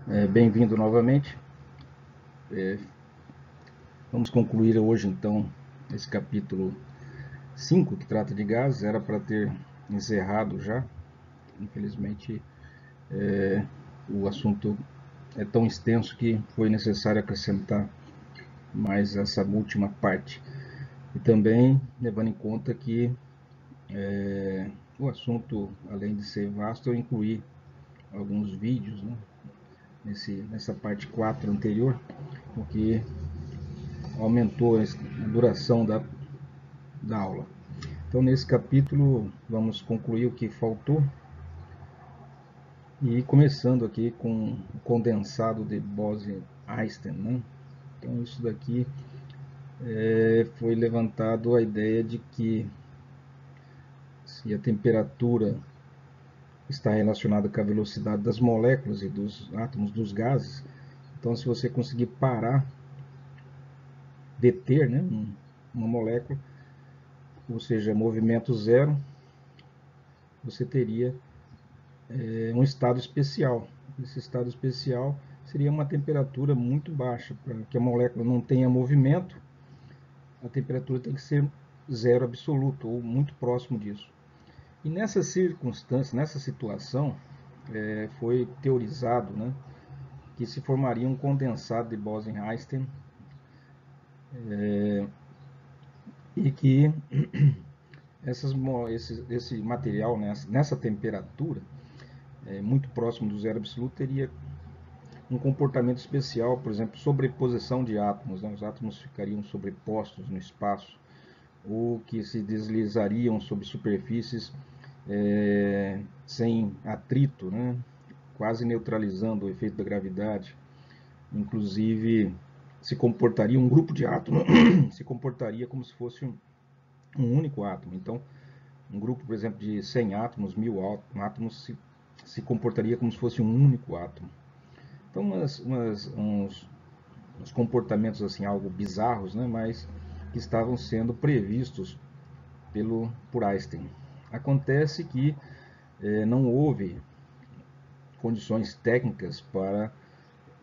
Bem-vindo novamente. É, Vamos concluir hoje então esse capítulo 5 que trata de gases. Era para ter encerrado já, infelizmente o assunto é tão extenso que foi necessário acrescentar mais essa última parte. E também levando em conta que o assunto, além de ser vasto, eu incluí alguns vídeos, né, nessa parte 4 anterior, o que aumentou a duração da aula. Então, nesse capítulo, vamos concluir o que faltou e começando aqui com o condensado de Bose-Einstein, né? Então, isso daqui foi levantado a ideia de que se a temperatura está relacionada com a velocidade das moléculas e dos átomos dos gases, então se você conseguir parar, deter, né, uma molécula, ou seja, movimento zero, você teria um estado especial. Esse estado especial seria uma temperatura muito baixa. Para que a molécula não tenha movimento, a temperatura tem que ser zero absoluto, ou muito próximo disso. E nessa circunstância, nessa situação, foi teorizado, né, que se formaria um condensado de Bose-Einstein e que esse material, nessa temperatura, muito próximo do zero absoluto, teria um comportamento especial, por exemplo, sobreposição de átomos, né? Os átomos ficariam sobrepostos no espaço, ou que se deslizariam sobre superfícies sem atrito, né? Quase neutralizando o efeito da gravidade. Inclusive, se comportaria um grupo de átomos, se comportaria como se fosse um único átomo. Então, um grupo, por exemplo, de 100 átomos, 1000 átomos, se comportaria como se fosse um único átomo. Então, uns comportamentos assim algo bizarros, né, mas que estavam sendo previstos por Einstein. Acontece que não houve condições técnicas para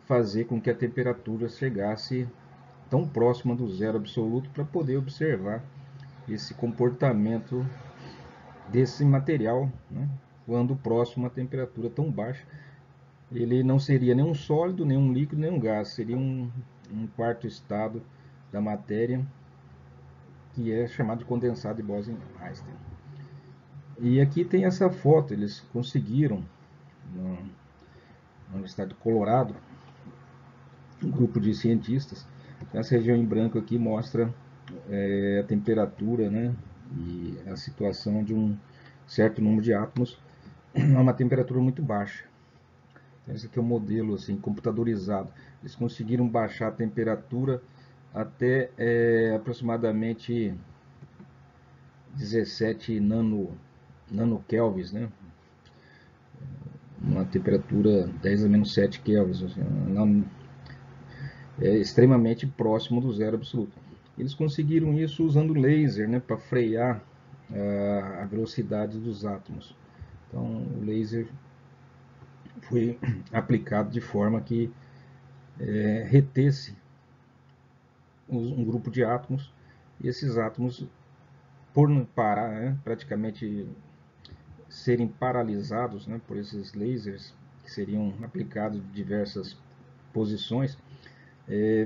fazer com que a temperatura chegasse tão próxima do zero absoluto para poder observar esse comportamento desse material, né, quando próximo a uma temperatura tão baixa. Ele não seria nem um sólido, nem um líquido, nem um gás, seria um quarto estado da matéria, que é chamado de condensado de Bose-Einstein. E aqui tem essa foto, eles conseguiram, na Universidade do Colorado, um grupo de cientistas. Essa região em branco aqui mostra a temperatura, né, e a situação de um certo número de átomos a uma temperatura muito baixa. Esse aqui é um modelo assim, computadorizado. Eles conseguiram baixar a temperatura até aproximadamente 17 nanokelvins, né? Uma temperatura 10 a menos 7 kelvins, assim, extremamente próximo do zero absoluto. Eles conseguiram isso usando laser, né, para frear a velocidade dos átomos. Então, o laser foi aplicado de forma que retesse um grupo de átomos, e esses átomos, por parar, né, praticamente serem paralisados, né, por esses lasers que seriam aplicados em diversas posições,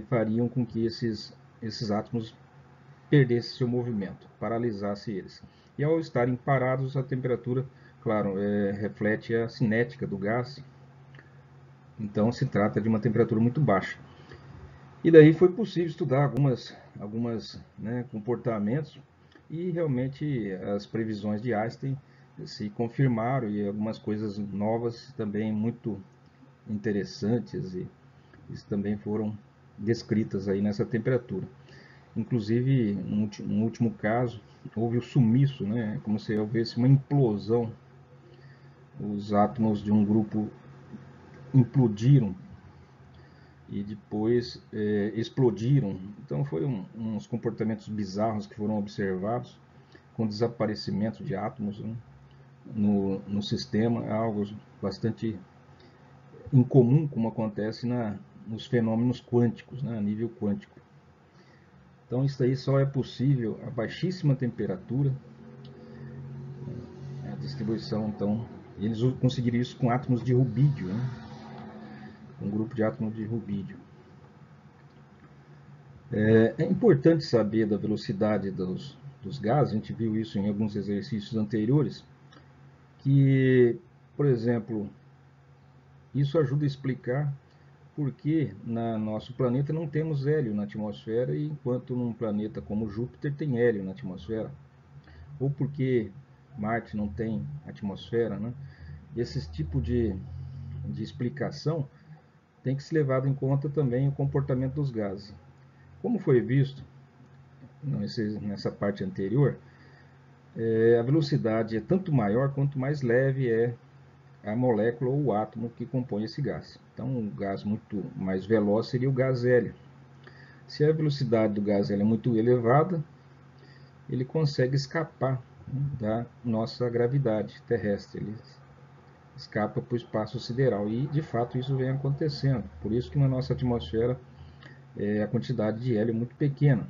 fariam com que esses átomos perdessem seu movimento, paralisasse eles. E ao estarem parados, a temperatura, claro, reflete a cinética do gás, então se trata de uma temperatura muito baixa. E daí foi possível estudar algumas né, comportamentos, e realmente as previsões de Einstein se confirmaram, e algumas coisas novas também muito interessantes e isso também foram descritas aí nessa temperatura. Inclusive, no último caso, houve o sumiço, né, como se houvesse uma implosão. Os átomos de um grupo implodiram e depois explodiram. Então foram uns comportamentos bizarros que foram observados com desaparecimento de átomos, né, no sistema, algo bastante incomum como acontece nos fenômenos quânticos, né, a nível quântico. Então isso aí só é possível a baixíssima temperatura, a distribuição. Então eles conseguiram isso com átomos de rubídio, né, um grupo de átomos de rubídio. É importante saber da velocidade dos gases, a gente viu isso em alguns exercícios anteriores, que, por exemplo, isso ajuda a explicar por que no nosso planeta não temos hélio na atmosfera, enquanto num planeta como Júpiter tem hélio na atmosfera. Ou por que Marte não tem atmosfera, né? Esse tipo de explicação tem que ser levado em conta também o comportamento dos gases. Como foi visto nessa parte anterior, a velocidade é tanto maior quanto mais leve é a molécula ou o átomo que compõe esse gás. Então, um gás muito mais veloz seria o gás hélio. Se a velocidade do gás hélio é muito elevada, ele consegue escapar da nossa gravidade terrestre. Ele escapa para o espaço sideral. E, de fato, isso vem acontecendo. Por isso que na nossa atmosfera a quantidade de hélio é muito pequena.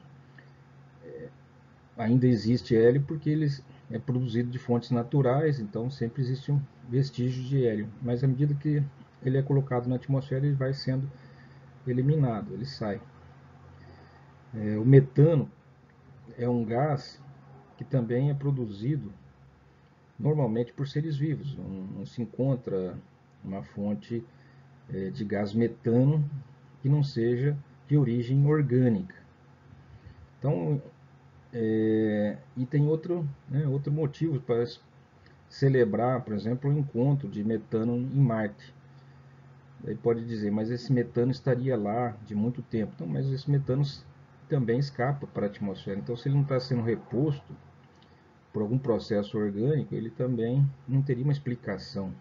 Ainda existe hélio porque ele é produzido de fontes naturais, então sempre existe um vestígio de hélio. Mas à medida que ele é colocado na atmosfera, ele vai sendo eliminado, ele sai. O metano é um gás que também é produzido normalmente por seres vivos. Não se encontra uma fonte de gás metano que não seja de origem orgânica. Então, e tem outro motivo para celebrar, por exemplo, o encontro de metano em Marte. Aí pode dizer, mas esse metano estaria lá de muito tempo. Então, mas esse metano também escapa para a atmosfera. Então, se ele não está sendo reposto por algum processo orgânico, ele também não teria uma explicação.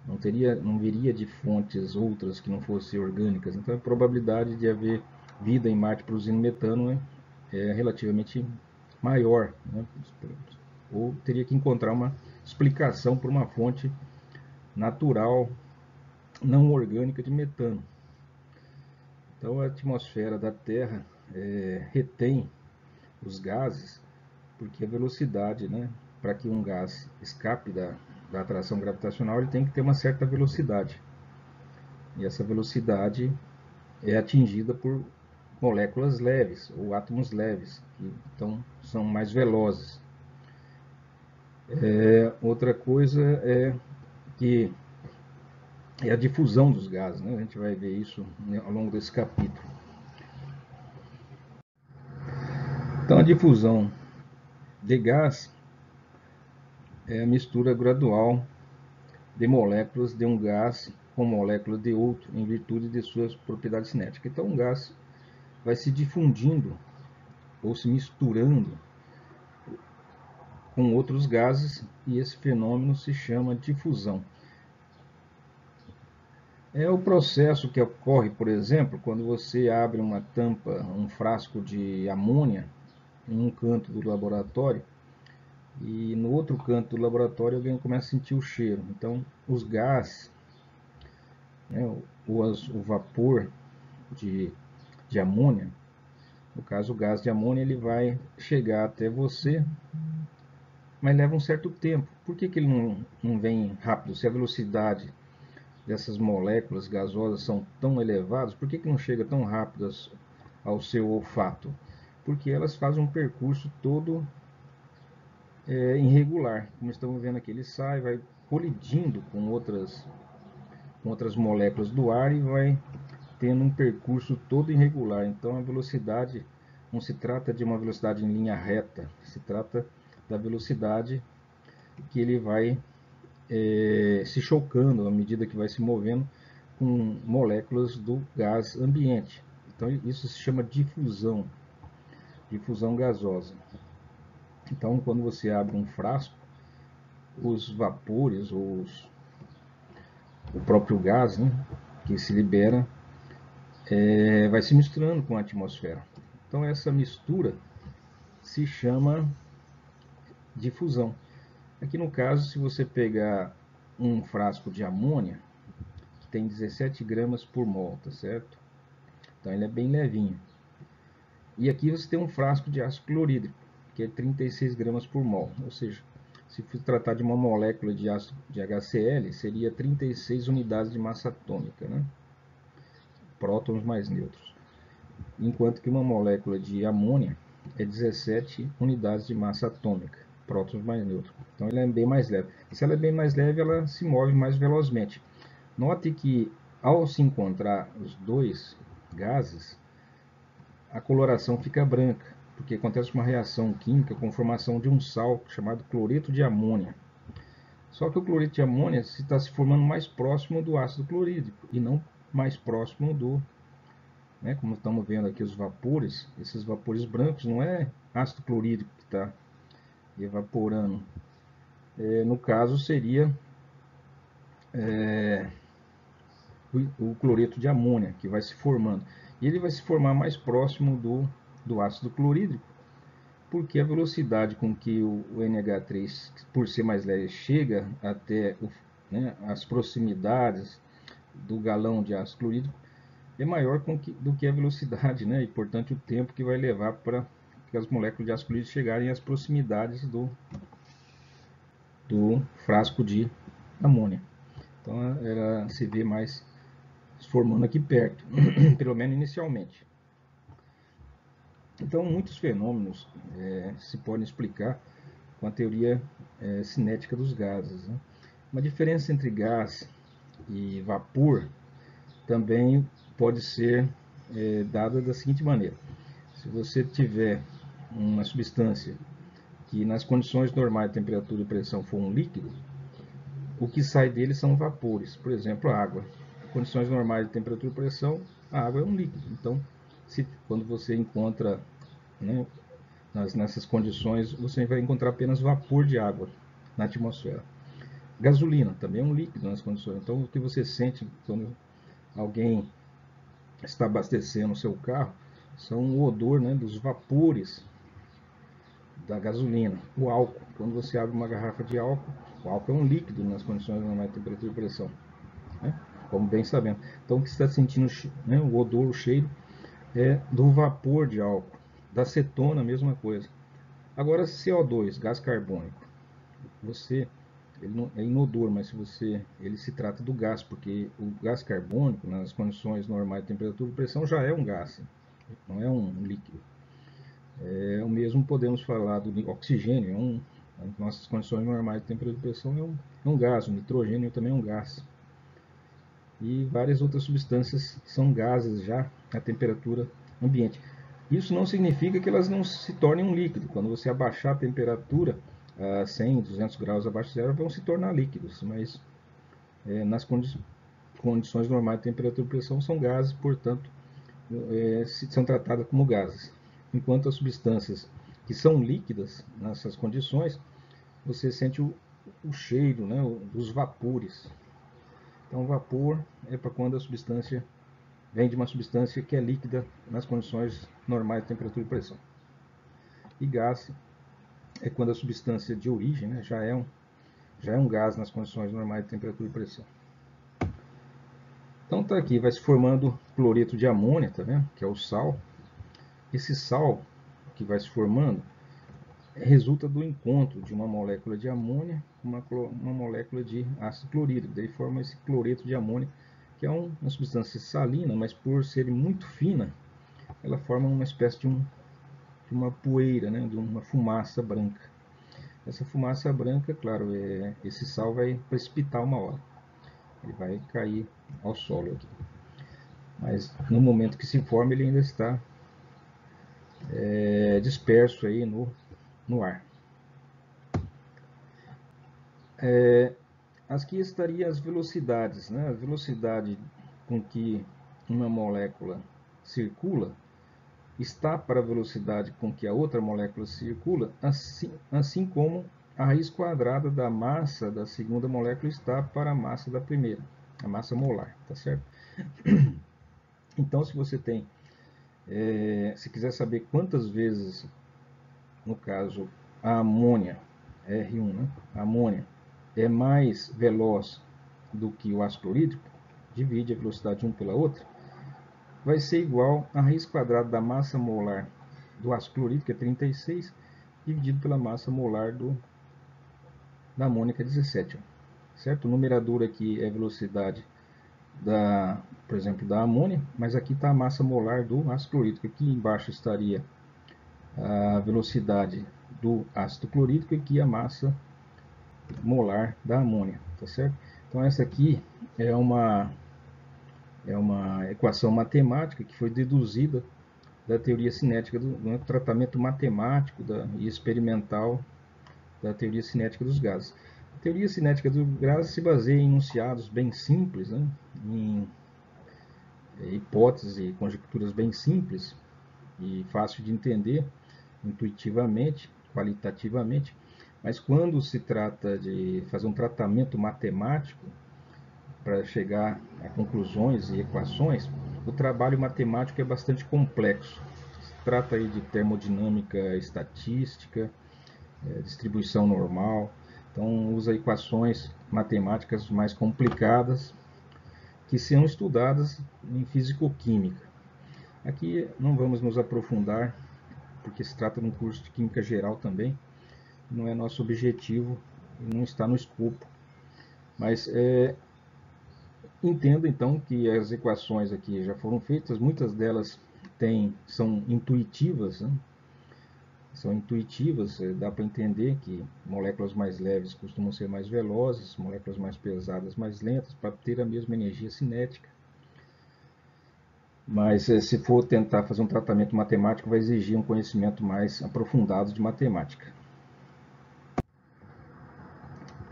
Não viria de fontes outras que não fossem orgânicas. Então, a probabilidade de haver vida em Marte produzindo metano é relativamente maior, né? Ou teria que encontrar uma explicação por uma fonte natural, não orgânica de metano. Então a atmosfera da Terra retém os gases, porque a velocidade, né, para que um gás escape da atração gravitacional, ele tem que ter uma certa velocidade. E essa velocidade é atingida por moléculas leves, ou átomos leves, que então são mais velozes. Outra coisa é que é a difusão dos gases, né? A gente vai ver isso ao longo desse capítulo. Então, a difusão de gás é a mistura gradual de moléculas de um gás com molécula de outro, em virtude de suas propriedades cinéticas. Então, um gás vai se difundindo ou se misturando com outros gases, e esse fenômeno se chama difusão. É o processo que ocorre, por exemplo, quando você abre uma tampa, um frasco de amônia em um canto do laboratório, e no outro canto do laboratório alguém começa a sentir o cheiro. Então, os gases, né, o vapor de amônia, no caso o gás de amônia, ele vai chegar até você, mas leva um certo tempo. Por que ele não vem rápido? Se a velocidade dessas moléculas gasosas são tão elevadas, por que não chega tão rápido ao seu olfato? Porque elas fazem um percurso todo irregular, como estamos vendo aqui. Ele sai, vai colidindo com outras moléculas do ar e vai tendo um percurso todo irregular. Então a velocidade não se trata de uma velocidade em linha reta, se trata da velocidade que ele vai se chocando à medida que vai se movendo com moléculas do gás ambiente. Então isso se chama difusão gasosa. Então quando você abre um frasco, os vapores ou o próprio gás, né, que se libera vai se misturando com a atmosfera. Então essa mistura se chama difusão. Aqui no caso, se você pegar um frasco de amônia tem 17 gramas por mol, tá certo? Então ele é bem levinho. E aqui você tem um frasco de ácido clorídrico, que é 36 gramas por mol, ou seja, se for tratar de uma molécula de ácido de HCl, seria 36 unidades de massa atômica, né? Prótons mais nêutrons. Enquanto que uma molécula de amônia é 17 unidades de massa atômica, prótons mais nêutrons. Então ela é bem mais leve. E se ela é bem mais leve, ela se move mais velozmente. Note que ao se encontrar os dois gases, a coloração fica branca, porque acontece uma reação química com formação de um sal chamado cloreto de amônia. Só que o cloreto de amônia está se formando mais próximo do ácido clorídrico e não mais próximo do, né, como estamos vendo aqui os vapores, esses vapores brancos não é ácido clorídrico que está evaporando. No caso seria o cloreto de amônia que vai se formando. E ele vai se formar mais próximo do ácido clorídrico, porque a velocidade com que o NH3, por ser mais leve, chega até as proximidades do galão de ácido clorídrico é maior do que a velocidade, né? E portanto o tempo que vai levar para que as moléculas de ácido clorídrico chegarem às proximidades do frasco de amônia. Então ela se vê mais se formando aqui perto, pelo menos inicialmente. Então muitos fenômenos se podem explicar com a teoria cinética dos gases, né? Uma diferença entre gás e vapor também pode ser dada da seguinte maneira: se você tiver uma substância que nas condições normais de temperatura e pressão for um líquido, o que sai dele são vapores, por exemplo, a água. Em condições normais de temperatura e pressão, a água é um líquido. Então, quando você encontra, né, nessas condições, você vai encontrar apenas vapor de água na atmosfera. Gasolina também é um líquido nas condições. Então, o que você sente quando alguém está abastecendo o seu carro são o odor, né, dos vapores da gasolina. O álcool, quando você abre uma garrafa de álcool, o álcool é um líquido nas condições normais de temperatura e pressão, né? Como bem sabemos. Então, o que você está sentindo, né, o odor, o cheiro, é do vapor de álcool. Da acetona, a mesma coisa. Agora, CO2, gás carbônico, ele não, é inodor, mas ele se trata do gás, porque o gás carbônico, nas condições normais de temperatura e pressão, já é um gás, não é um líquido. O mesmo podemos falar do oxigênio, nas nossas condições normais de temperatura e pressão, é um gás. O nitrogênio também é um gás. E várias outras substâncias são gases já a temperatura ambiente. Isso não significa que elas não se tornem um líquido. Quando você abaixar a temperatura a 100, 200 graus abaixo de zero, vão se tornar líquidos, mas nas condições normais de temperatura e pressão são gases, portanto, são tratadas como gases. Enquanto as substâncias que são líquidas nessas condições, você sente o cheiro, né, dos vapores. Então, vapor é para quando a substância vem de uma substância que é líquida nas condições normais de temperatura e pressão. E gás é quando a substância de origem, né, já é um gás nas condições normais de temperatura e pressão. Então tá aqui, vai se formando cloreto de amônia, tá vendo? Que é o sal. Esse sal que vai se formando resulta do encontro de uma molécula de amônia com uma molécula de ácido clorídrico. Daí forma esse cloreto de amônia, que é uma substância salina, mas por ser muito fina, ela forma uma espécie de uma poeira, né, de uma fumaça branca. Essa fumaça branca, claro, esse sal vai precipitar uma hora. Ele vai cair ao solo aqui. Mas no momento que se forma, ele ainda está disperso aí no ar. Aqui estaria as velocidades, né? A velocidade com que uma molécula circula está para a velocidade com que a outra molécula circula, assim como a raiz quadrada da massa da segunda molécula está para a massa da primeira, a massa molar, tá certo? Então, se você tem, se quiser saber quantas vezes, no caso, a amônia, R1, né? A amônia é mais veloz do que o ácido clorídrico, divide a velocidade de um pela outra, vai ser igual a raiz quadrada da massa molar do ácido clorídrico, que é 36, dividido pela massa molar da amônia, que é 17. Certo? O numerador aqui é a velocidade por exemplo, da amônia, mas aqui está a massa molar do ácido clorídrico. Aqui embaixo estaria a velocidade do ácido clorídrico e aqui a massa molar da amônia, tá certo? Então essa aqui é uma equação matemática que foi deduzida da teoria cinética, do tratamento matemático e experimental da teoria cinética dos gases. A teoria cinética dos gases se baseia em enunciados bem simples, né? Em hipóteses e conjecturas bem simples e fácil de entender intuitivamente, qualitativamente, mas quando se trata de fazer um tratamento matemático para chegar a conclusões e equações, o trabalho matemático é bastante complexo. Se trata aí de termodinâmica estatística, distribuição normal, então usa equações matemáticas mais complicadas que são estudadas em fisicoquímica. Aqui não vamos nos aprofundar, porque se trata de um curso de Química Geral também, não é nosso objetivo e não está no escopo. Mas entenda então que as equações aqui já foram feitas, muitas delas são intuitivas, né? São intuitivas, dá para entender que moléculas mais leves costumam ser mais velozes, moléculas mais pesadas mais lentas, para ter a mesma energia cinética. Mas se for tentar fazer um tratamento matemático, vai exigir um conhecimento mais aprofundado de matemática.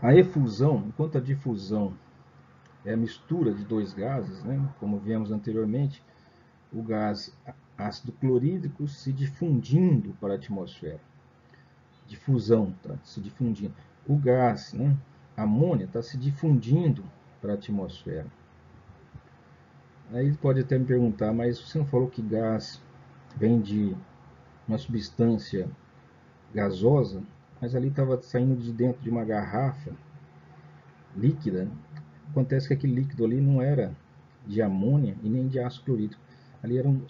A efusão, enquanto a difusão é a mistura de dois gases, né? Como vimos anteriormente, o gás ácido clorídrico se difundindo para a atmosfera. Difusão, tá se difundindo. O gás, né, amônia, está se difundindo para a atmosfera. Aí pode até me perguntar, mas você não falou que gás vem de uma substância gasosa? Mas ali estava saindo de dentro de uma garrafa líquida. Acontece que aquele líquido ali não era de amônia e nem de ácido clorídrico. Ali eram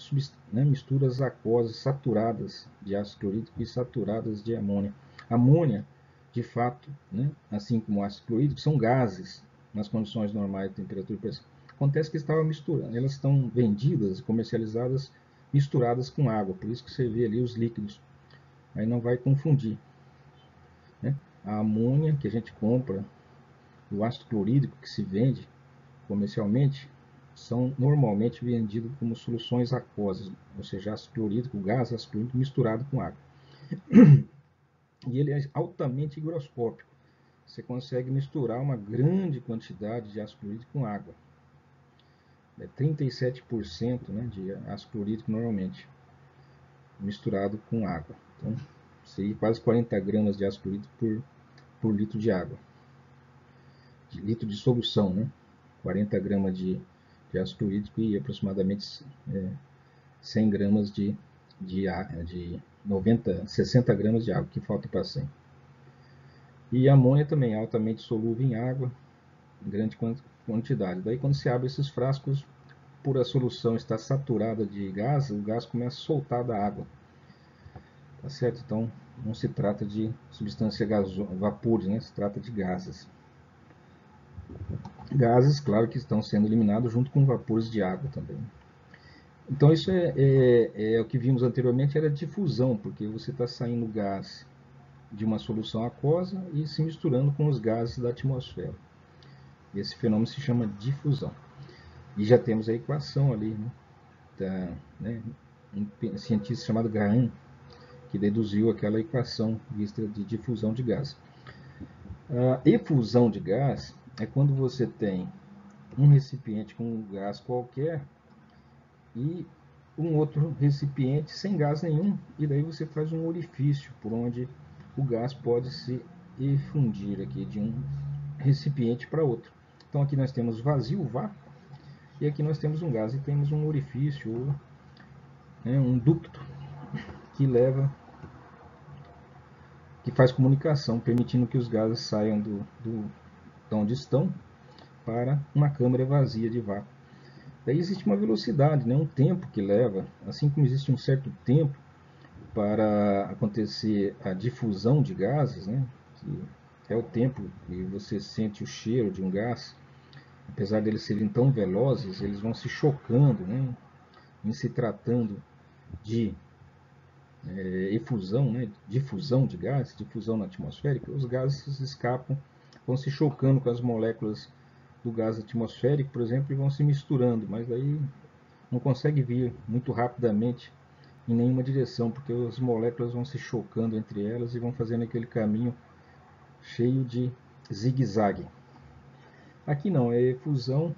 misturas aquosas saturadas de ácido clorídrico e saturadas de amônia. Amônia, de fato, né, assim como o ácido clorídrico, são gases nas condições normais de temperatura e pressão. Acontece que estavam misturando, elas estão vendidas, comercializadas, misturadas com água, por isso que você vê ali os líquidos. Aí não vai confundir, né? A amônia que a gente compra, o ácido clorídrico que se vende comercialmente, são normalmente vendidos como soluções aquosas, ou seja, ácido clorídrico, gás ácido clorídrico misturado com água. E ele é altamente higroscópico. Você consegue misturar uma grande quantidade de ácido clorídrico com água. É 37%, né, de ácido clorídrico normalmente misturado com água. Então, seria quase 40 gramas de ácido clorídrico por litro de água. De litro de solução, né? 40 gramas de ácido clorídrico e aproximadamente 100 gramas de 60 gramas de água, que falta para 100. E a amônia também é altamente solúvel em água, em grande quantidade. Daí quando se abre esses frascos, por a solução estar saturada de gás, o gás começa a soltar da água. Tá certo? Então não se trata de substância gasosa, vapores, né? Se trata de gases. Gases, claro, que estão sendo eliminados junto com vapores de água também. Então isso é o que vimos anteriormente, era difusão, porque você está saindo gás de uma solução aquosa e se misturando com os gases da atmosfera. Esse fenômeno se chama difusão. E já temos a equação ali, um cientista chamado Graham, que deduziu aquela equação vista de difusão de gás. A efusão de gás é quando você tem um recipiente com um gás qualquer e um outro recipiente sem gás nenhum, e daí você faz um orifício por onde o gás pode se efundir aqui de um recipiente para outro. Então aqui nós temos vazio, vácuo, e aqui nós temos um gás e temos um orifício, ou um ducto que faz comunicação, permitindo que os gases saiam de onde estão para uma câmara vazia de vácuo Daí existe uma velocidade, né, um tempo que leva, assim como existe um certo tempo para acontecer a difusão de gases, né, que é o tempo que você sente o cheiro de um gás. Apesar de eles serem tão velozes, eles vão se chocando, né, em se tratando de efusão, né, difusão de gases, difusão na atmosférica. Os gases escapam, vão se chocando com as moléculas do gás atmosférico, por exemplo, e vão se misturando, mas daí não consegue vir muito rapidamente em nenhuma direção, porque as moléculas vão se chocando entre elas e vão fazendo aquele caminho cheio de zigue-zague. Aqui não, é efusão,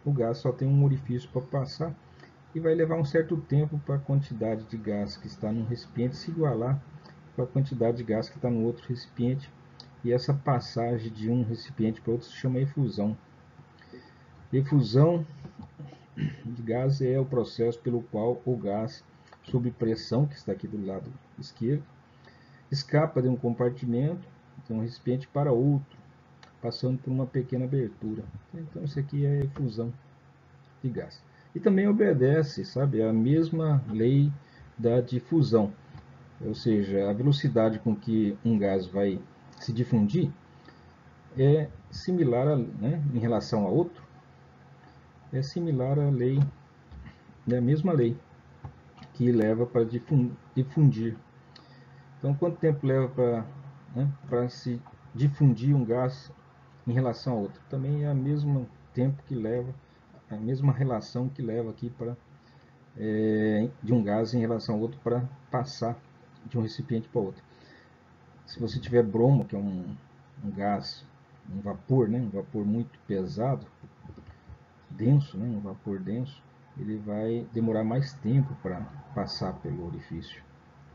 o gás só tem um orifício para passar e vai levar um certo tempo para a quantidade de gás que está num recipiente se igualar com a quantidade de gás que está no outro recipiente, e essa passagem de um recipiente para outro se chama efusão. Efusão de gás é o processo pelo qual o gás, sob pressão, que está aqui do lado esquerdo, escapa de um compartimento, de um recipiente para outro, passando por uma pequena abertura. Então isso aqui é efusão de gás. E também obedece, sabe, a mesma lei da difusão, ou seja, a velocidade com que um gás vai se difundir é similar, né, em relação a outro, é similar à lei, é a mesma lei que leva para difundir. Então, quanto tempo leva para, né, para se difundir um gás em relação a outro? Também é o mesmo tempo que leva, a mesma relação que leva aqui para de um gás em relação ao outro para passar de um recipiente para outro. Se você tiver bromo, que é um gás, um vapor, né, um vapor muito pesado, denso, né, um vapor denso, ele vai demorar mais tempo para passar pelo orifício,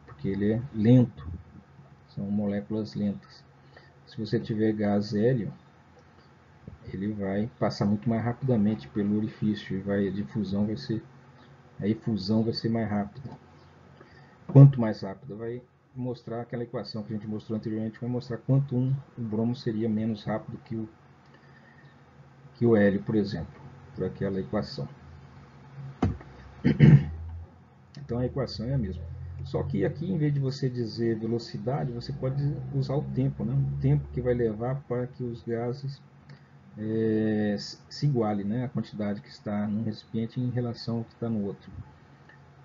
porque ele é lento, são moléculas lentas. Se você tiver gás hélio, ele vai passar muito mais rapidamente pelo orifício e a efusão vai ser mais rápida. Quanto mais rápida, vai mostrar aquela equação que a gente mostrou anteriormente, vai mostrar quanto o bromo seria menos rápido que o hélio, por exemplo, por aquela equação. Então a equação é a mesma. Só que aqui, em vez de você dizer velocidade, você pode usar o tempo, né? O tempo que vai levar para que os gases se igualem, né? A quantidade que está num recipiente em relação ao que está no outro.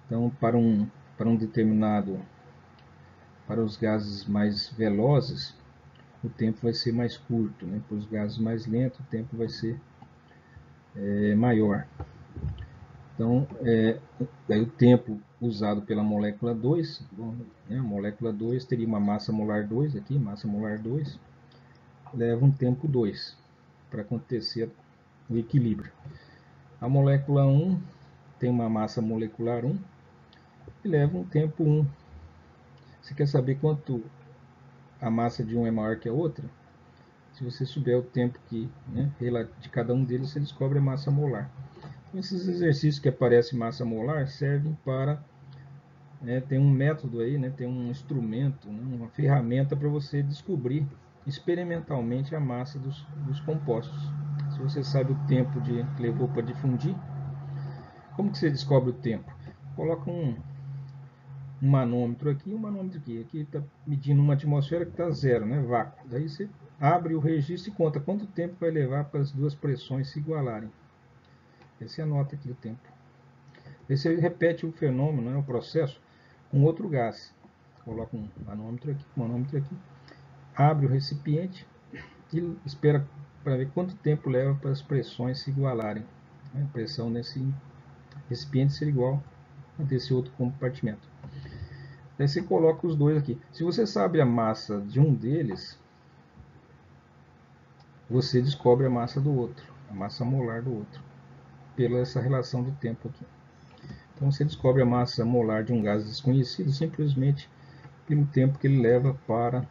Então, para um determinado, para os gases mais velozes, o tempo vai ser mais curto, né? Para os gases mais lentos, o tempo vai ser maior. Então, daí o tempo usado pela molécula 2, né, a molécula 2 teria uma massa molar 2 aqui, massa molar 2, leva um tempo 2 para acontecer o equilíbrio. A molécula 1 tem uma massa molecular 1 e leva um tempo 1. Você quer saber quanto a massa de um é maior que a outra? Se você souber o tempo né, de cada um deles, você descobre a massa molar. Então, esses exercícios que aparecem massa molar servem para tem um método aí, né, tem um instrumento, né, uma ferramenta para você descobrir experimentalmente a massa dos compostos. Se você sabe o tempo que levou para difundir, como que você descobre o tempo? Coloca um manômetro aqui e um manômetro aqui. Aqui está medindo uma atmosfera que está zero, né, vácuo. Daí você abre o registro e conta quanto tempo vai levar para as duas pressões se igualarem. Aí você anota aqui o tempo. Aí você repete o fenômeno, né, o processo, com outro gás. Coloca um manômetro aqui, abre o recipiente e espera para ver quanto tempo leva para as pressões se igualarem. A pressão nesse recipiente ser igual a desse outro compartimento. Daí você coloca os dois aqui. Se você sabe a massa de um deles, você descobre a massa do outro, a massa molar do outro, pela essa relação de tempo aqui. Então você descobre a massa molar de um gás desconhecido simplesmente pelo tempo que ele leva para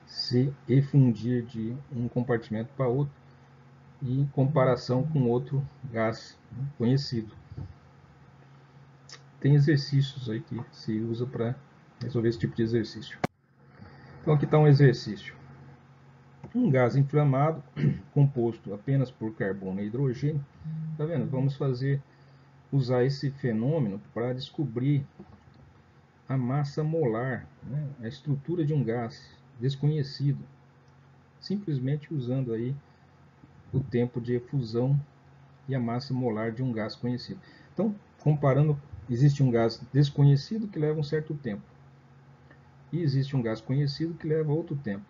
se efundir de um compartimento para outro em comparação com outro gás conhecido. Tem exercícios aí que se usa para resolver esse tipo de exercício. Então aqui está um exercício. Um gás inflamado, composto apenas por carbono e hidrogênio. Tá vendo? Vamos usar esse fenômeno para descobrir a massa molar, né? A estrutura de um gás desconhecido, simplesmente usando aí o tempo de efusão e a massa molar de um gás conhecido. Então, comparando, existe um gás desconhecido que leva um certo tempo, e existe um gás conhecido que leva outro tempo.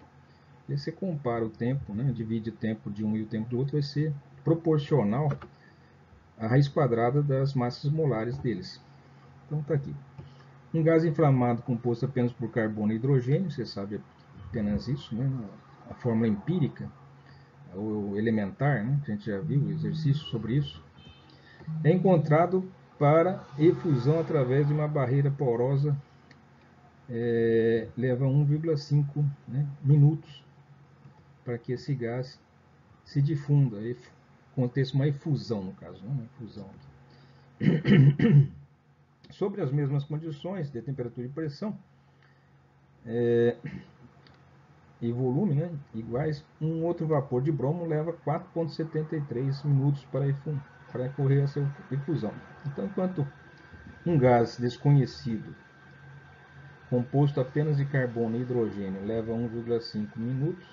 E você compara o tempo, né, divide o tempo de um e o tempo do outro, vai ser proporcional à raiz quadrada das massas molares deles. Então está aqui. Um gás inflamado composto apenas por carbono e hidrogênio, você sabe apenas isso, né? A fórmula empírica, ou elementar, né? A gente já viu o exercício sobre isso. É encontrado para efusão através de uma barreira porosa, leva 1,5 minutos para que esse gás se difunda, aconteça uma efusão, no caso, não uma efusão. Sobre as mesmas condições de temperatura e pressão e volume, né, iguais, um outro vapor de bromo leva 4,73 minutos para ocorrer essa efusão. Então, enquanto um gás desconhecido, composto apenas de carbono e hidrogênio, leva 1,5 minutos,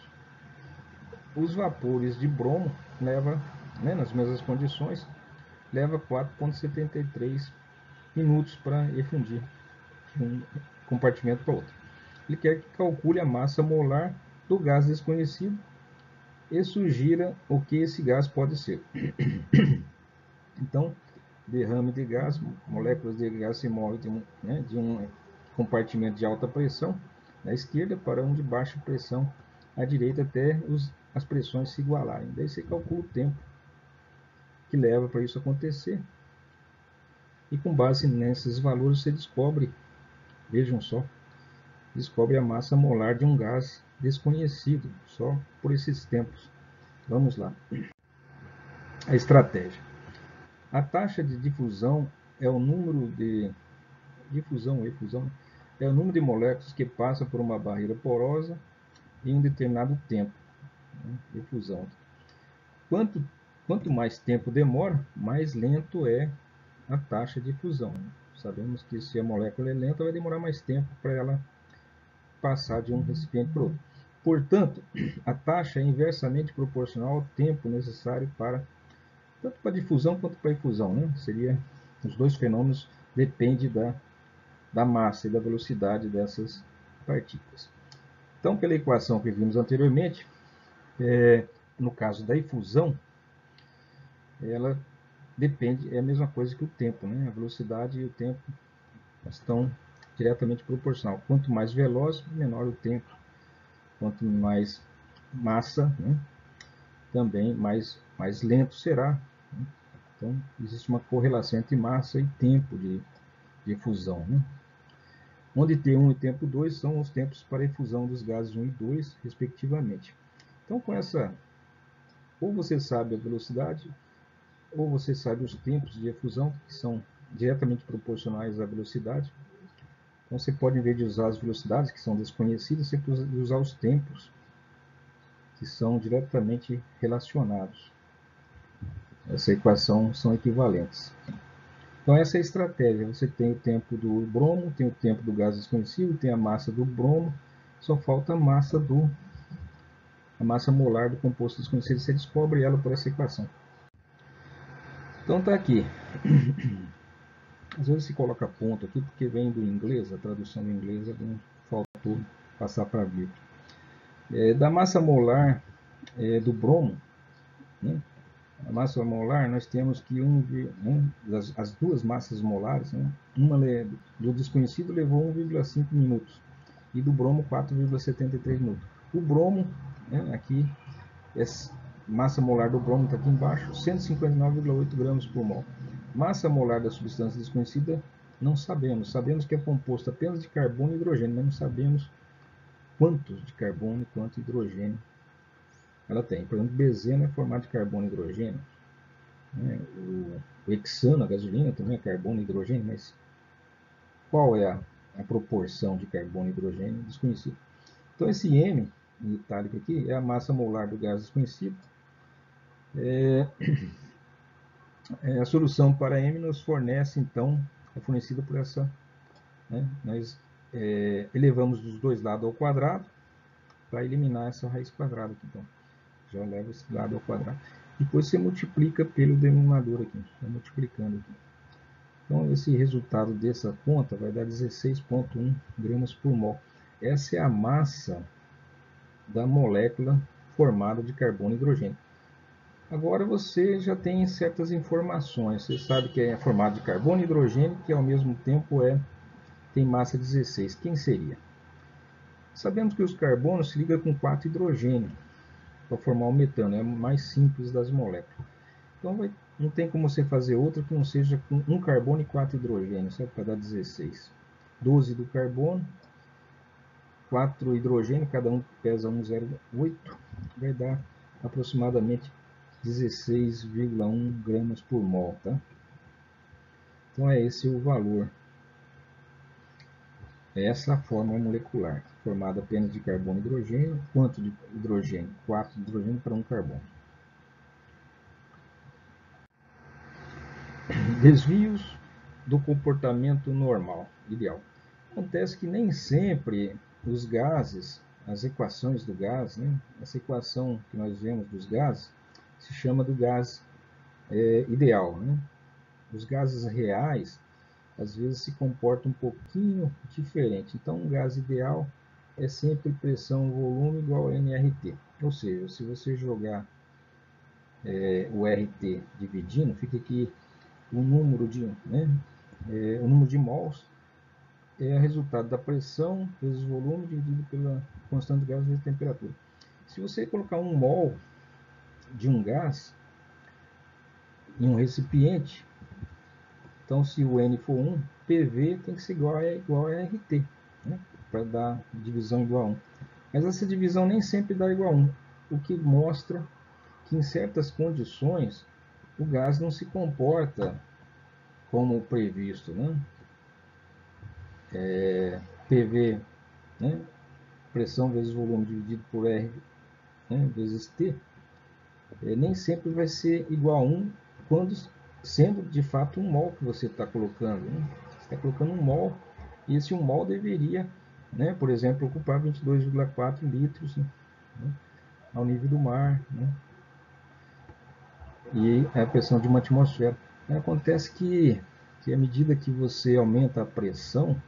os vapores de bromo leva, né, nas mesmas condições, leva 4,73 minutos para efundir de um compartimento para outro. Ele quer que calcule a massa molar do gás desconhecido e sugira o que esse gás pode ser. Então, derrame de gás, moléculas de gás se movem de um compartimento de alta pressão na esquerda para um de baixa pressão à direita até as pressões se igualarem. Daí você calcula o tempo que leva para isso acontecer e com base nesses valores você descobre, vejam só, descobre a massa molar de um gás desconhecido, só por esses tempos. Vamos lá. A estratégia. A taxa de difusão é o número de efusão, é o número de moléculas que passa por uma barreira porosa em um determinado tempo, né? Efusão. Quanto mais tempo demora, mais lento é a taxa de efusão. Sabemos que se a molécula é lenta, vai demorar mais tempo para ela passar de um recipiente para outro. Portanto, a taxa é inversamente proporcional ao tempo necessário tanto para difusão quanto para efusão, né? Seria, os dois fenômenos dependem da massa e da velocidade dessas partículas. Então, pela equação que vimos anteriormente, no caso da efusão, ela depende, é a mesma coisa que o tempo, né? A velocidade e o tempo estão diretamente proporcional. Quanto mais veloz, menor o tempo. Quanto mais massa, né, também mais lento será. Né? Então, existe uma correlação entre massa e tempo de efusão. Né? Onde T1 e tempo 2 são os tempos para efusão dos gases 1 e 2, respectivamente. Então, com essa, ou você sabe a velocidade, ou você sabe os tempos de efusão, que são diretamente proporcionais à velocidade. Então, você pode, em vez de usar as velocidades, que são desconhecidas, você pode usar os tempos, que são diretamente relacionados. Essa equação são equivalentes. Então, essa é a estratégia. Você tem o tempo do bromo, tem o tempo do gás desconhecido, tem a massa do bromo, só falta a massa molar do composto desconhecido. Você descobre ela por essa equação. Então, está aqui. Às vezes se coloca ponto aqui porque vem do inglês, a tradução do inglês faltou passar para vir. Da massa molar do bromo, né? A massa molar, nós temos que as duas massas molares, né? Uma do desconhecido levou 1,5 minutos e do bromo 4,73 minutos. O bromo, né, aqui, massa molar do bromo está aqui embaixo, 159,8 gramas por mol. Massa molar da substância desconhecida, não sabemos. Sabemos que é composto apenas de carbono e hidrogênio, mas não sabemos quantos de carbono e quanto de hidrogênio ela tem. Por exemplo, benzeno é formado de carbono e hidrogênio. Né? O hexano, a gasolina, também é carbono e hidrogênio, mas qual é a proporção de carbono e hidrogênio? Desconhecido. Então, esse M em itálico aqui, é a massa molar do gás desconhecido. A solução para M nos fornece, então, é fornecida por essa, né? Nós elevamos dos dois lados ao quadrado para eliminar essa raiz quadrada aqui. Então, já leva esse lado ao quadrado. Depois você multiplica pelo denominador aqui, vai multiplicando aqui. Então, esse resultado dessa conta vai dar 16,1 gramas por mol. Essa é a massa da molécula formada de carbono e hidrogênio. Agora você já tem certas informações. Você sabe que é formado de carbono e hidrogênio, que ao mesmo tempo tem massa 16. Quem seria? Sabemos que os carbonos se ligam com 4 hidrogênios para formar o metano. É o mais simples das moléculas. Então não tem como você fazer outra que não seja com um carbono e 4 hidrogênios, certo? Para dar 16. 12 do carbono, 4 hidrogênios, cada um pesa 1,08, vai dar aproximadamente 16,1 gramas por mol, tá? Então é esse o valor. É essa a forma molecular, formada apenas de carbono e hidrogênio. Quanto de hidrogênio? 4 hidrogênio para 1 carbono. Desvios do comportamento normal, ideal. Acontece que nem sempre os gases, as equações do gás, né? Essa equação que nós vemos dos gases, se chama do gás ideal, né? Os gases reais, às vezes, se comportam um pouquinho diferente. Então, um gás ideal é sempre pressão-volume igual a nRT. Ou seja, se você jogar o RT dividindo, fica aqui o número de, né, o número de mols é o resultado da pressão vezes o volume dividido pela constante de gás vezes a temperatura. Se você colocar 1 mol de um gás em um recipiente, então se o N for 1, PV tem que ser igual a RT, né, para dar divisão igual a 1. Mas essa divisão nem sempre dá igual a 1, o que mostra que em certas condições o gás não se comporta como previsto, né? PV, né? Pressão vezes volume dividido por R, né? Vezes T, nem sempre vai ser igual a 1 quando sendo de fato 1 mol que você está colocando, né? Você está colocando 1 mol e esse 1 mol deveria, né, por exemplo, ocupar 22,4 litros, né, ao nível do mar, né, e a pressão de uma atmosfera. Acontece que à medida que você aumenta a pressão,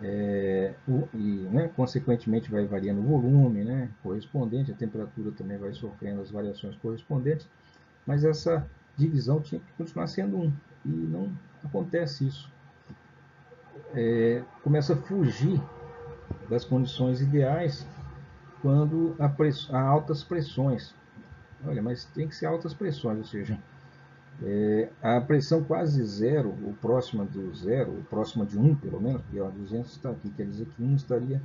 e, né, consequentemente vai variando o volume, né, correspondente, a temperatura também vai sofrendo as variações correspondentes, mas essa divisão tinha que continuar sendo 1, e não acontece isso. Começa a fugir das condições ideais quando há altas pressões. Olha, mas tem que ser altas pressões, ou seja, a pressão quase zero, ou próxima do zero, ou próxima de 1 pelo menos, porque ó, 200 está aqui, quer dizer que 1 estaria,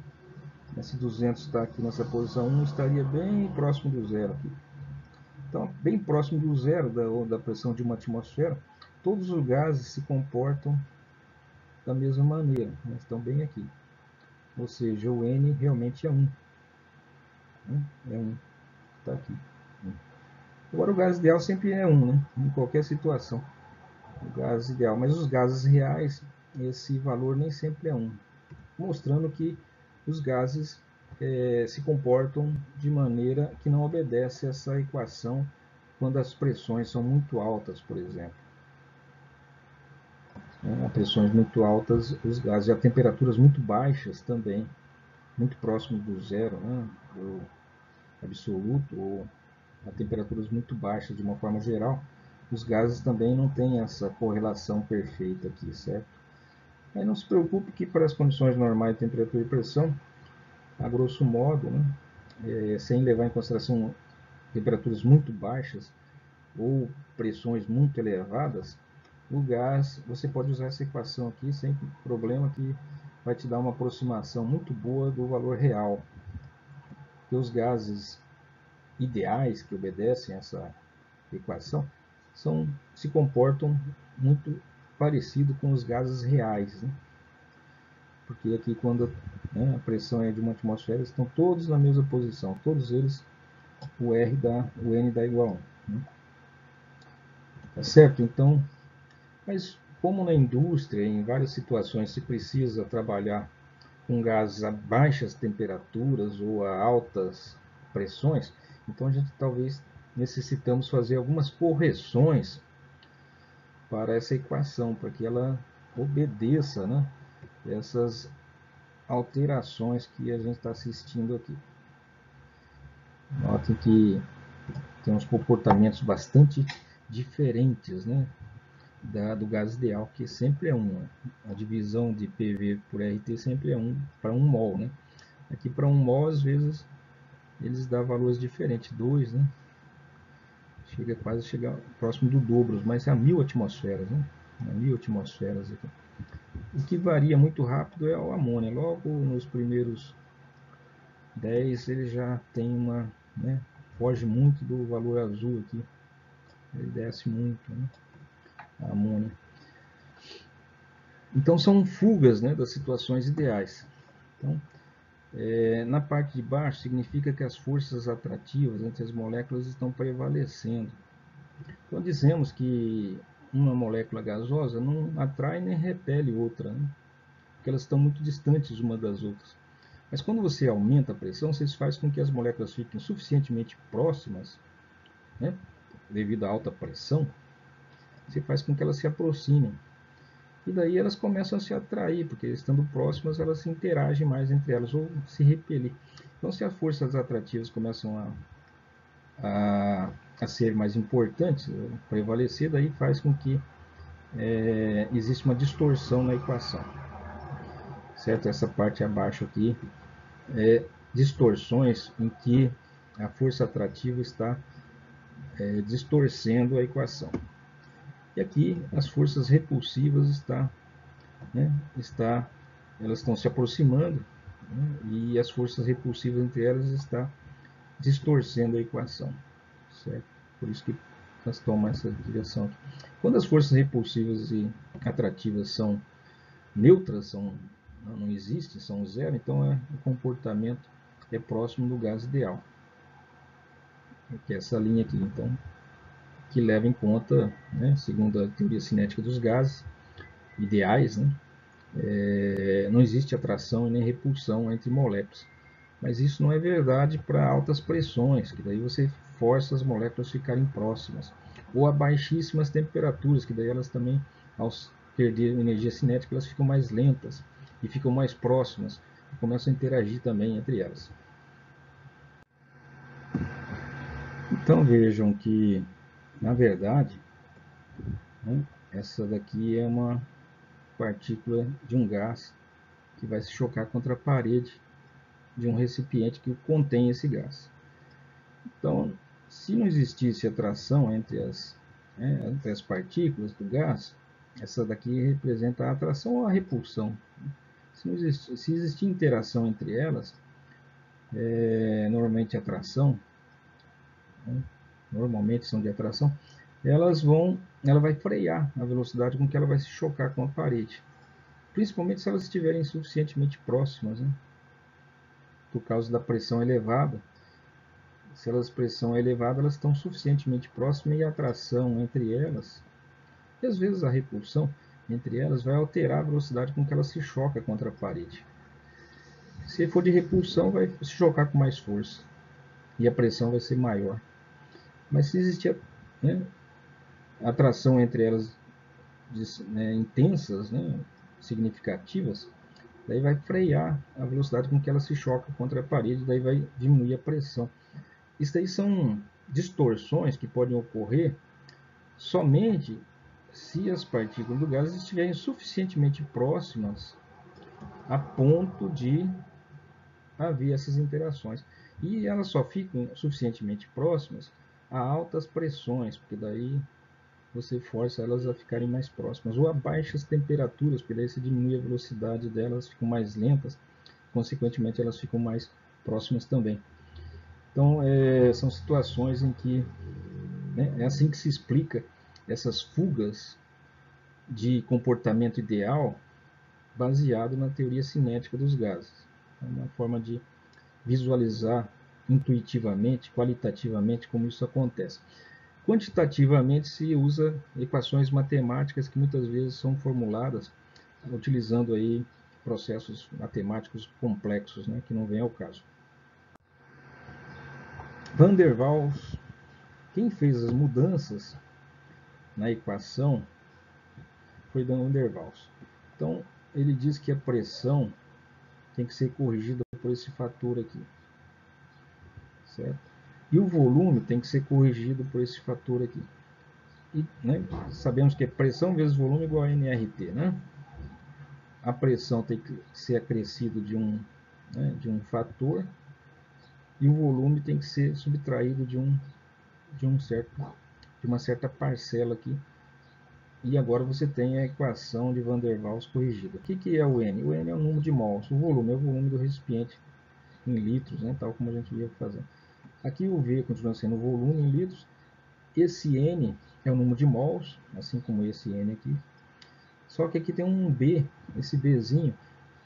se 200 está aqui nessa posição, 1 estaria bem próximo do zero aqui. Então, bem próximo do zero da pressão de uma atmosfera, todos os gases se comportam da mesma maneira, né? Estão bem aqui. Ou seja, o N realmente é 1. Né? É 1, está aqui. Agora o gás ideal sempre é 1, né? Em qualquer situação. O gás ideal, mas os gases reais, esse valor nem sempre é 1, mostrando que os gases se comportam de maneira que não obedece essa equação quando as pressões são muito altas, por exemplo. A pressões muito altas, os gases, e a temperaturas muito baixas também, muito próximo do zero, né, do absoluto, ou a temperaturas muito baixas de uma forma geral, os gases também não têm essa correlação perfeita aqui, certo? Aí não se preocupe que para as condições normais de temperatura e pressão, a grosso modo, né, sem levar em consideração temperaturas muito baixas ou pressões muito elevadas, o gás, você pode usar essa equação aqui sem problema, que vai te dar uma aproximação muito boa do valor real. Porque os gases ideais que obedecem a essa equação se comportam muito parecido com os gases reais, né? porque aqui quando, né, a pressão é de uma atmosfera, estão todos na mesma posição, todos eles, o N dá igual a 1. Né? Tá certo? Então, mas como na indústria, em várias situações, se precisa trabalhar com gases a baixas temperaturas ou a altas pressões, então a gente talvez necessitamos fazer algumas correções para essa equação, para que ela obedeça, né, essas alterações que a gente está assistindo aqui. Notem que tem uns comportamentos bastante diferentes, né, do gás ideal, que sempre é 1. A divisão de PV por RT sempre é 1 para 1 mol. Né? Aqui para 1 mol, às vezes, eles dão valores diferentes, 2, né? Chega quase a chegar próximo do dobro, mas é a 1000 atmosferas, né? A 1000 atmosferas aqui. O que varia muito rápido é o amônia. Logo nos primeiros 10 ele já tem uma, né, foge muito do valor azul aqui. Ele desce muito, né, a amônia. Então são fugas, né, das situações ideais. Então, na parte de baixo significa que as forças atrativas entre as moléculas estão prevalecendo. Então dizemos que uma molécula gasosa não atrai nem repele outra, né, porque elas estão muito distantes uma das outras. Mas quando você aumenta a pressão, você faz com que as moléculas fiquem suficientemente próximas, né, devido à alta pressão, você faz com que elas se aproximem. E daí elas começam a se atrair, porque estando próximas elas se interagem mais entre elas, ou se repelir. Então se as forças atrativas começam a ser mais importantes, prevalecer, daí faz com que existe uma distorção na equação. Certo? Essa parte abaixo aqui é distorções em que a força atrativa está distorcendo a equação. E aqui as forças repulsivas elas estão se aproximando, né, e as forças repulsivas entre elas estão distorcendo a equação. Certo? Por isso que elas tomam essa direção aqui. Quando as forças repulsivas e atrativas são neutras, não existem, são zero, então o comportamento é próximo do gás ideal. Que é essa linha aqui, então, que leva em conta, né, segundo a teoria cinética dos gases ideais, né, não existe atração e nem repulsão entre moléculas. Mas isso não é verdade para altas pressões, que daí você força as moléculas a ficarem próximas. Ou a baixíssimas temperaturas, que daí elas também, ao perder energia cinética, elas ficam mais lentas e ficam mais próximas e começam a interagir também entre elas. Então vejam que, na verdade, né, essa daqui é uma partícula de um gás que vai se chocar contra a parede de um recipiente que contém esse gás. Então, se não existisse atração entre as partículas do gás, essa daqui representa a atração ou a repulsão. Se existir interação entre elas, normalmente atração, né, normalmente são de atração, ela vai frear a velocidade com que ela vai se chocar com a parede. Principalmente se elas estiverem suficientemente próximas, né, por causa da pressão elevada. Se a pressão é elevada, elas estão suficientemente próximas e a atração entre elas, e às vezes a repulsão entre elas, vai alterar a velocidade com que ela se choca contra a parede. Se for de repulsão, vai se chocar com mais força e a pressão vai ser maior. Mas se existir, né, atração entre elas, né, intensas, né, significativas, daí vai frear a velocidade com que ela se choca contra a parede, daí vai diminuir a pressão. Isso daí são distorções que podem ocorrer somente se as partículas do gás estiverem suficientemente próximas a ponto de haver essas interações. E elas só ficam suficientemente próximas a altas pressões, porque daí você força elas a ficarem mais próximas, ou a baixas temperaturas, porque daí você diminui a velocidade delas, ficam mais lentas, consequentemente elas ficam mais próximas também. Então, são situações em que, né, é assim que se explica essas fugas de comportamento ideal baseado na teoria cinética dos gases. É uma forma de visualizar intuitivamente, qualitativamente, como isso acontece. Quantitativamente se usa equações matemáticas que muitas vezes são formuladas utilizando aí processos matemáticos complexos, né, que não vem ao caso. Van der Waals, quem fez as mudanças na equação foi Van der Waals. Então, ele diz que a pressão tem que ser corrigida por esse fator aqui, certo? E o volume tem que ser corrigido por esse fator aqui. E, né, sabemos que é pressão vezes volume igual a nRT, né? A pressão tem que ser acrescido de um fator e o volume tem que ser subtraído de uma certa parcela aqui. E agora você tem a equação de Van der Waals corrigida. O que é o N? O N é o número de mols. O volume é o volume do recipiente em litros, né, tal como a gente ia fazer. Aqui o V continua sendo o volume em litros. Esse N é o número de mols, assim como esse N aqui. Só que aqui tem um B, esse Bzinho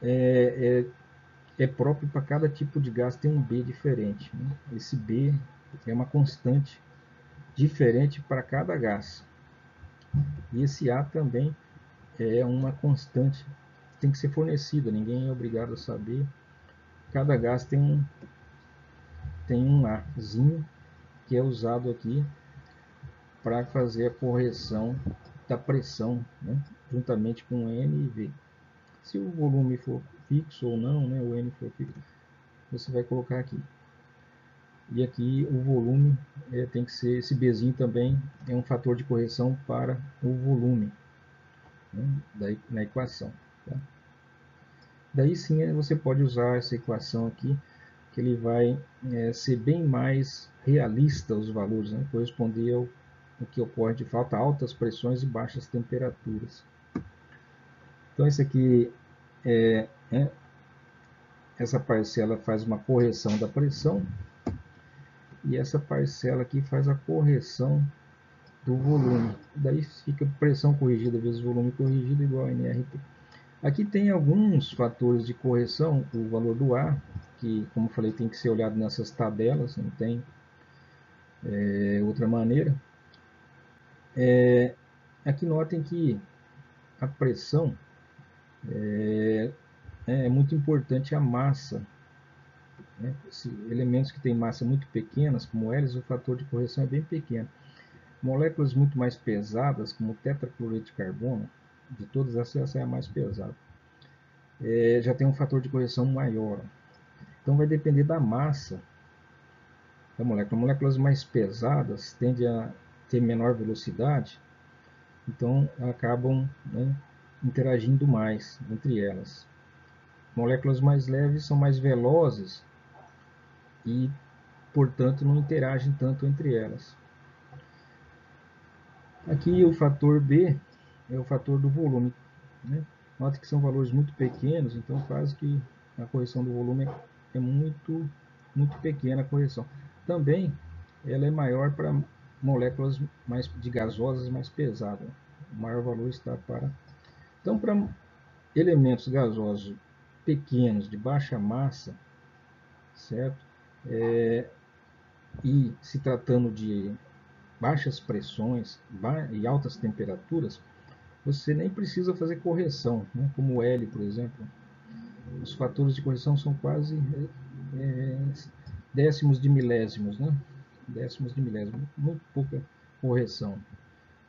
é próprio para cada tipo de gás, tem um B diferente, né? Esse B é uma constante diferente para cada gás. E esse A também é uma constante, tem que ser fornecida, ninguém é obrigado a saber. Cada gás tem um Azinho que é usado aqui para fazer a correção da pressão, né, juntamente com N e V. Se o volume for fixo ou não, né, o N for fixo, você vai colocar aqui. E aqui o volume tem que ser, esse Bzinho também é um fator de correção para o volume, né, na equação. Tá? Daí sim você pode usar essa equação aqui, que ele vai ser bem mais realista os valores, né, corresponder ao que ocorre de fato a altas pressões e baixas temperaturas. Então esse aqui essa parcela faz uma correção da pressão e essa parcela aqui faz a correção do volume. Daí fica pressão corrigida vezes volume corrigido igual a nRT. Aqui tem alguns fatores de correção, o valor do A, que como falei tem que ser olhado nessas tabelas, não tem outra maneira. Aqui notem que a pressão é muito importante a massa. Né? Elementos que têm massa muito pequenas, como hélices, o fator de correção é bem pequeno. Moléculas muito mais pesadas, como o tetracloreto de carbono, de todas essa é a mais pesada, já tem um fator de correção maior. Então vai depender da massa da molécula. Moléculas mais pesadas tendem a ter menor velocidade, então acabam, né, interagindo mais entre elas. Moléculas mais leves são mais velozes e, portanto, não interagem tanto entre elas. Aqui o fator B é o fator do volume, né? Note que são valores muito pequenos, então quase que a correção do volume é muito pequena a correção. Também ela é maior para moléculas de gasosas mais pesadas. O maior valor está para... Então, para elementos gasosos pequenos, de baixa massa, certo? E se tratando de baixas pressões e altas temperaturas, você nem precisa fazer correção, né? Como o L, por exemplo. Os fatores de correção são quase décimos de milésimos, né? Décimos de milésimo, muito pouca correção.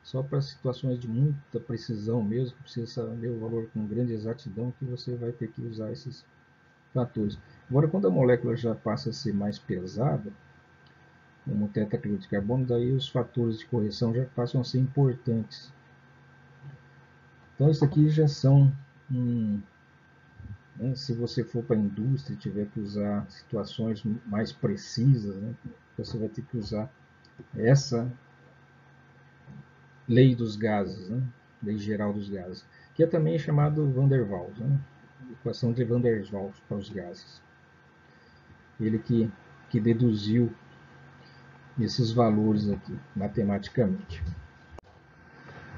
Só para situações de muita precisão mesmo, que precisa saber o valor com grande exatidão, que você vai ter que usar esses fatores. Agora, quando a molécula já passa a ser mais pesada, como o tetracloreto de carbono, daí os fatores de correção já passam a ser importantes. Então, isso aqui já são, né, se você for para a indústria e tiver que usar situações mais precisas, né, você vai ter que usar essa lei dos gases, né, lei geral dos gases, que é também chamado Van der Waals, né, equação de Van der Waals para os gases. Ele que deduziu esses valores aqui, matematicamente.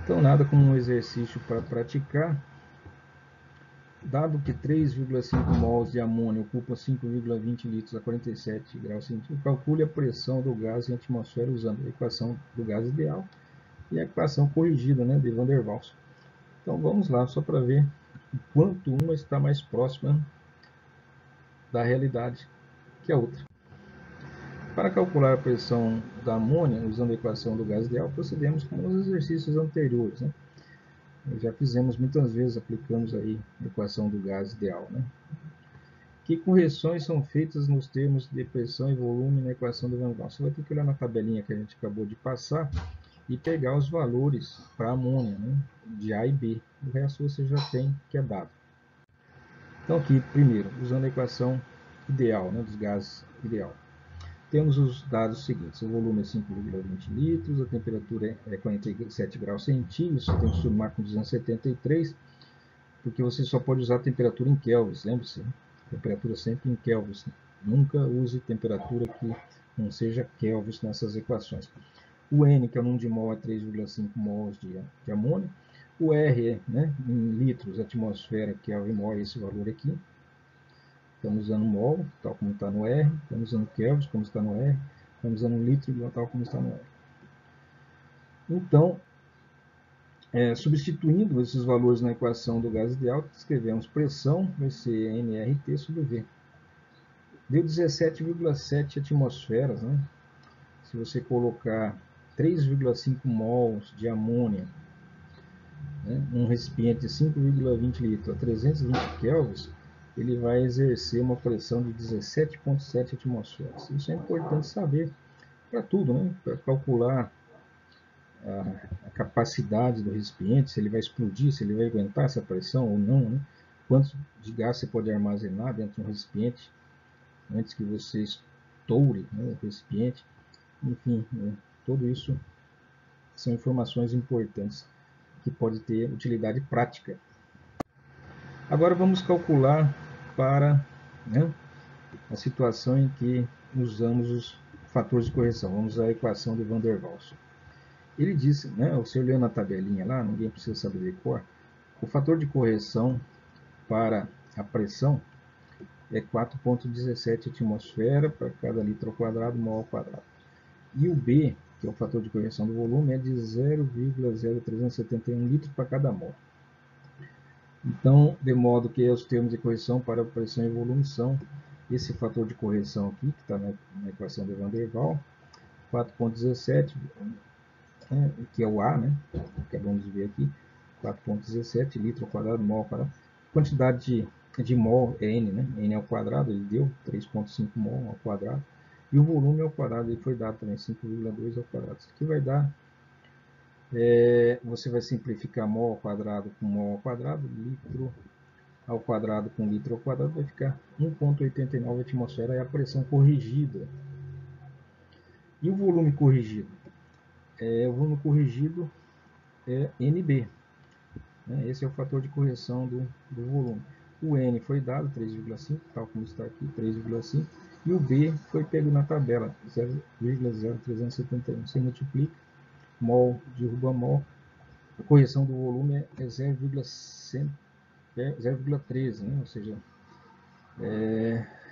Então, nada como um exercício para praticar. Dado que 3,5 mols de amônio ocupam 5,20 litros a 47 graus centígrados, calcule a pressão do gás em atmosfera usando a equação do gás ideal e a equação corrigida, né, de Van der Waals. Então vamos lá, só para ver o quanto uma está mais próxima da realidade que a outra. Para calcular a pressão da amônia usando a equação do gás ideal, procedemos como nos exercícios anteriores, né? Já fizemos muitas vezes, aplicamos aí a equação do gás ideal, né? Que correções são feitas nos termos de pressão e volume na equação do Van der Waals? Você vai ter que olhar na tabelinha que a gente acabou de passar e pegar os valores para a amônia, né? De A e B. O resto você já tem que é dado. Então aqui, primeiro, usando a equação ideal, né, dos gases ideal. Temos os dados seguintes: o volume é 5,20 litros, a temperatura é 47 graus centígrados, você tem que somar com 273, porque você só pode usar a temperatura em kelvins, lembre-se, né? Temperatura sempre em kelvins, nunca use temperatura que não seja kelvins nessas equações. O N, que é o número de mol, é 3,5 mols de amônio. O R, né, em litros, atmosfera, que é o mol, é esse valor aqui. Estamos usando mol, tal como está no R. Estamos usando kelvins, como está no R. Estamos usando litro, tal como está no R. Então, substituindo esses valores na equação do gás ideal, escrevemos pressão, vai ser nRT sobre V. Deu 17,7 atmosferas, né? Se você colocar 3,5 mols de amônia, né, num recipiente de 5,20 litros a 320 kelvins, ele vai exercer uma pressão de 17,7 atmosferas. Isso é importante saber para tudo, né? Para calcular a capacidade do recipiente, se ele vai explodir, se ele vai aguentar essa pressão ou não, né? Quanto de gás você pode armazenar dentro de um recipiente antes que você estoure, né, o recipiente. Enfim, né? Tudo isso são informações importantes que pode ter utilidade prática. Agora vamos calcular para, né, a situação em que usamos os fatores de correção. Vamos usar a equação de Van der Waals. Ele disse, né, você olhando na tabelinha lá, ninguém precisa saber de cor, o fator de correção para a pressão é 4,17 atmosfera para cada litro ao quadrado, mol ao quadrado. E o B, que é o fator de correção do volume, é de 0,0371 litros para cada mol. Então, de modo que os termos de correção para pressão e volume são esse fator de correção aqui, que está na equação de Van der Waals, 4,17, né, que é o A, né? Acabamos de ver aqui, 4,17 litro ao quadrado, mol ao quadrado. Quantidade de mol é N, né? N ao quadrado, ele deu 3,5 mol ao quadrado. E o volume ao quadrado, ele foi dado também 5,2 ao quadrado. Isso aqui vai dar, você vai simplificar mol ao quadrado com mol ao quadrado, litro ao quadrado com litro ao quadrado, vai ficar 1,89 atmosfera, é a pressão corrigida. E o volume corrigido? O volume corrigido é NB. Né? Esse é o fator de correção do volume. O N foi dado 3,5, tal como está aqui, 3,5. E o B foi pego na tabela, 0,0371. Você multiplica, mol derruba mol. A correção do volume é 0,13, né? Ou seja,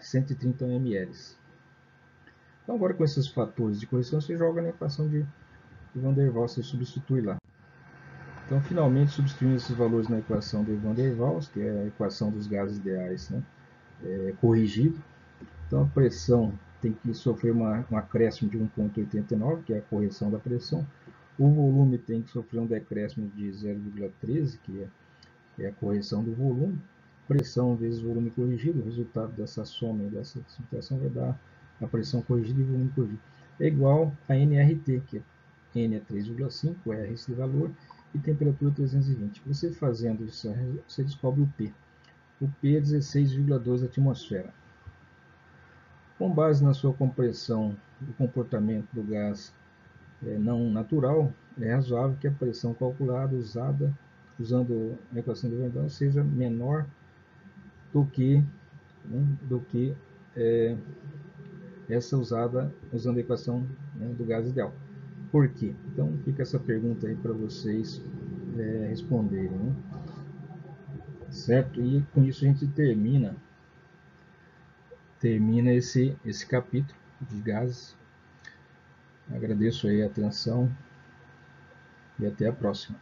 130 ml. Então agora com esses fatores de correção, você joga na equação de Van der Waals, você substitui lá. Então, finalmente, substituindo esses valores na equação de Van der Waals, que é a equação dos gases ideais, né, corrigido. Então, a pressão tem que sofrer um acréscimo de 1,89, que é a correção da pressão. O volume tem que sofrer um decréscimo de 0,13, que é a correção do volume. Pressão vezes volume corrigido, o resultado dessa soma e dessa subtração vai dar a pressão corrigida e volume corrigido. É igual a nRT, que N é 3,5, R esse valor, e temperatura 320. Você fazendo isso, você descobre o P. O P é 16,2 atmosfera. Com base na sua compreensão do comportamento do gás não natural, é razoável que a pressão calculada usando a equação de Van der Waals seja menor do que essa usada usando a equação, né, do gás ideal. Por quê? Então fica essa pergunta aí para vocês responderem, né? certo? E com isso a gente termina esse capítulo de gases. Agradeço aí a atenção e até a próxima.